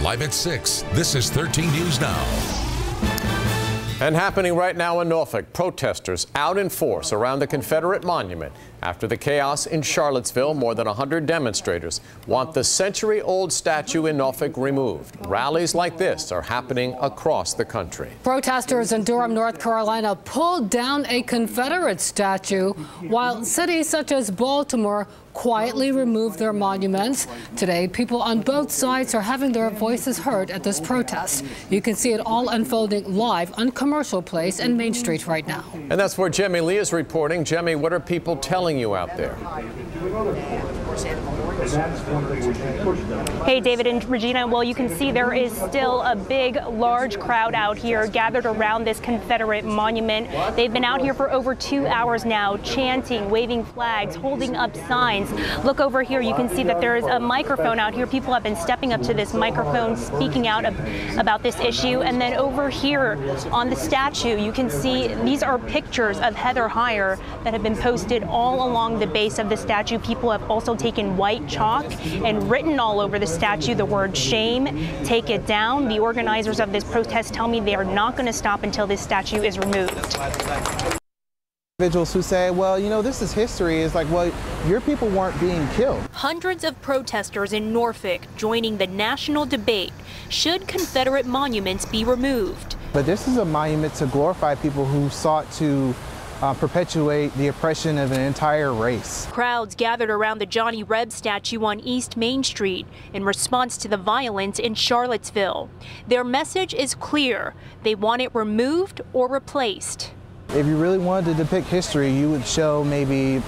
Live at 6, this is 13 News Now. And happening right now in Norfolk, protesters out in force around the Confederate monument. After the chaos in Charlottesville, more than 100 demonstrators want the century-old statue in Norfolk removed. Rallies like this are happening across the country. Protesters in Durham, North Carolina pulled down a Confederate statue, while cities such as Baltimore quietly removed their monuments. Today, people on both sides are having their voices heard at this protest. You can see it all unfolding live on Commercial Place and Main Street right now. And that's where Jemmy Lee is reporting. Jemmy, what are people telling you out there? Hey, David and Regina. Well, you can see there is still a big, large crowd out here gathered around this Confederate monument. They've been out here for over 2 hours now, chanting, waving flags, holding up signs. Look over here. You can see that there is a microphone out here. People have been stepping up to this microphone, speaking out about this issue. And then over here on the statue, you can see these are pictures of Heather Heyer that have been posted all along the base of the statue. People have also taken white chalk and written all over the statue the word shame, take it down. The organizers of this protest tell me they are not going to stop until this statue is removed. Individuals who say, well, you know, this is history. It's like, well, your people weren't being killed. Hundreds of protesters in Norfolk joining the national debate. Should Confederate monuments be removed? But this is a monument to glorify people who sought to perpetuate the oppression of an entire race. Crowds gathered around the Johnny Reb statue on East Main Street in response to the violence in Charlottesville. Their message is clear. They want it removed or replaced. If you really wanted to depict history, you would show maybe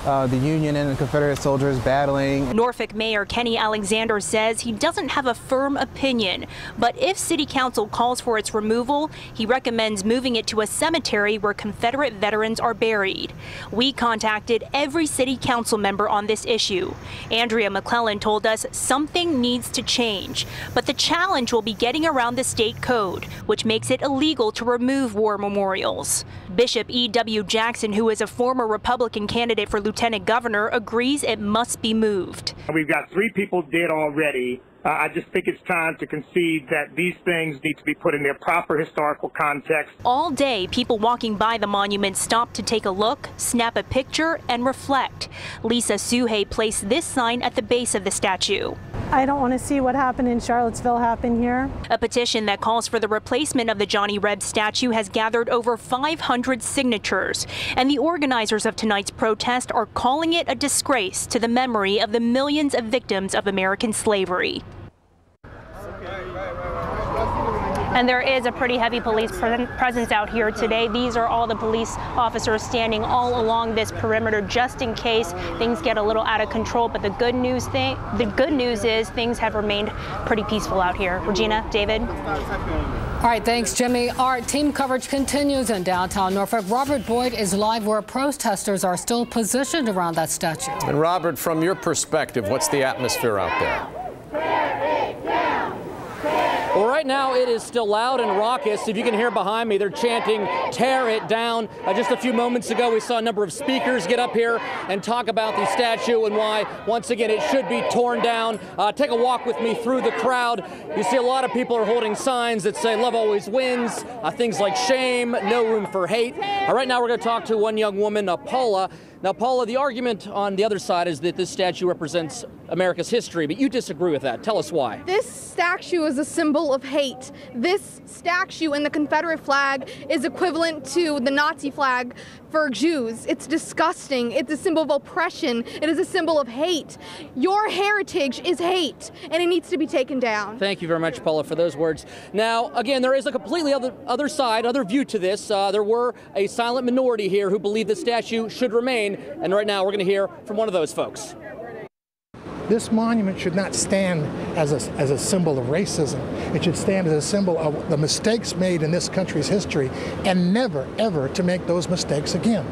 the Union and the Confederate soldiers battling. Norfolk Mayor Kenny Alexander says he doesn't have a firm opinion, but if City Council calls for its removal, he recommends moving it to a cemetery where Confederate veterans are buried. We contacted every City Council member on this issue. Andrea McClellan told us something needs to change, but the challenge will be getting around the state code, which makes it illegal to remove war memorials. Bishop E.W. Jackson, who is a former Republican candidate for Lieutenant Governor, agrees it must be moved. We've got 3 people dead already. I just think it's time to concede that these things need to be put in their proper historical context. All day, people walking by the monument stop to take a look, snap a picture, and reflect. Lisa Suhay placed this sign at the base of the statue. I don't want to see what happened in Charlottesville happen here. A petition that calls for the replacement of the Johnny Reb statue has gathered over 500 signatures, and the organizers of tonight's protest are calling it a disgrace to the memory of the millions of victims of American slavery. And there is a pretty heavy police presence out here today. These are all the police officers standing all along this perimeter just in case things get a little out of control. But the good news is things have remained pretty peaceful out here. Regina, David. All right, thanks, Jimmy. Our team coverage continues in downtown Norfolk. Robert Boyd is live where protesters are still positioned around that statue. And Robert, from your perspective, what's the atmosphere out there? Well, right now it is still loud and raucous. If you can hear behind me, they're chanting, "Tear it down." Just a few moments ago, we saw a number of speakers get up here and talk about the statue and why, once again, it should be torn down. Take a walk with me through the crowd. You see a lot of people are holding signs that say "Love always wins," things like "Shame," "No room for hate." Right now we're going to talk to one young woman, Paula. Now, Paula, the argument on the other side is that this statue represents America's history, but you disagree with that. Tell us why. This statue is a symbol of hate. This statue in the Confederate flag is equivalent to the Nazi flag for Jews. It's disgusting. It's a symbol of oppression. It is a symbol of hate. Your heritage is hate, and it needs to be taken down. Thank you very much, Paula, for those words. Now, again, there is a completely other side, other view to this. There were a silent minority here who believe the statue should remain, and right now we're going to hear from one of those folks. This monument should not stand as a symbol of racism. It should stand as a symbol of the mistakes made in this country's history, and never, ever to make those mistakes again.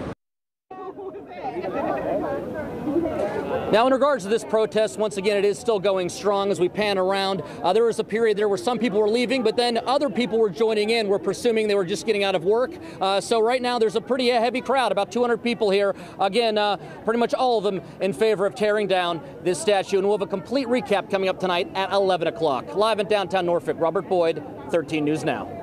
Now, in regards to this protest, once again, it is still going strong as we pan around. There was a period there where some people were leaving, but then other people were joining in. We're presuming they were just getting out of work. So right now, there's a pretty heavy crowd, about 200 people here. Again, pretty much all of them in favor of tearing down this statue. And we'll have a complete recap coming up tonight at 11 o'clock. Live in downtown Norfolk, Robert Boyd, 13 News Now.